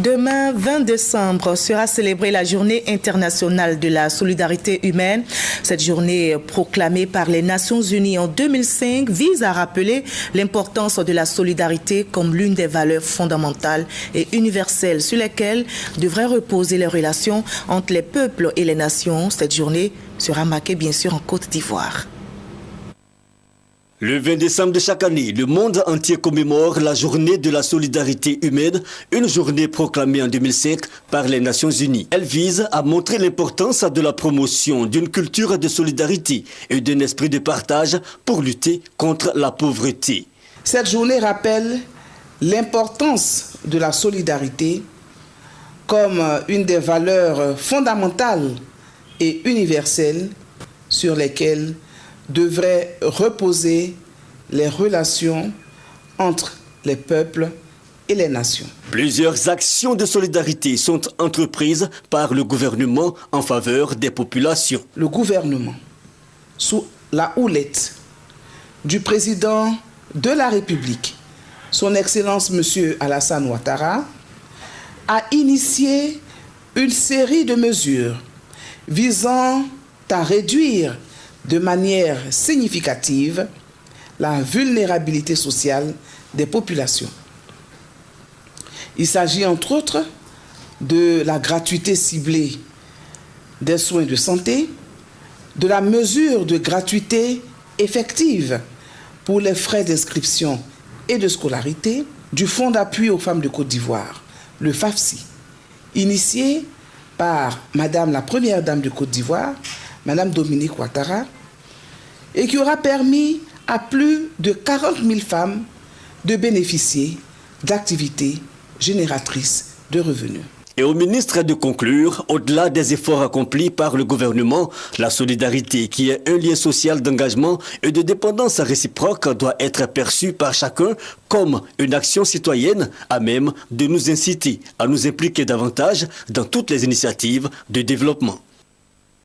Demain, 20 décembre, sera célébrée la Journée internationale de la solidarité humaine. Cette journée, proclamée par les Nations Unies en 2005, vise à rappeler l'importance de la solidarité comme l'une des valeurs fondamentales et universelles sur lesquelles devraient reposer les relations entre les peuples et les nations. Cette journée sera marquée bien sûr en Côte d'Ivoire. Le 20 décembre de chaque année, le monde entier commémore la journée de la solidarité humaine, une journée proclamée en 2005 par les Nations Unies. Elle vise à montrer l'importance de la promotion d'une culture de solidarité et d'un esprit de partage pour lutter contre la pauvreté. Cette journée rappelle l'importance de la solidarité comme une des valeurs fondamentales et universelles sur lesquelles devraient reposer les relations entre les peuples et les nations. Plusieurs actions de solidarité sont entreprises par le gouvernement en faveur des populations. Le gouvernement, sous la houlette du président de la République, son Excellence M. Alassane Ouattara, a initié une série de mesures visant à réduire de manière significative la vulnérabilité sociale des populations. Il s'agit entre autres de la gratuité ciblée des soins de santé, de la mesure de gratuité effective pour les frais d'inscription et de scolarité, du Fonds d'appui aux femmes de Côte d'Ivoire, le FAFSI, initié par Madame la Première Dame de Côte d'Ivoire, Madame Dominique Ouattara, et qui aura permis à plus de 40 000 femmes de bénéficier d'activités génératrices de revenus. Et au ministre de conclure, au-delà des efforts accomplis par le gouvernement, la solidarité, qui est un lien social d'engagement et de dépendance réciproque, doit être perçue par chacun comme une action citoyenne à même de nous inciter à nous impliquer davantage dans toutes les initiatives de développement.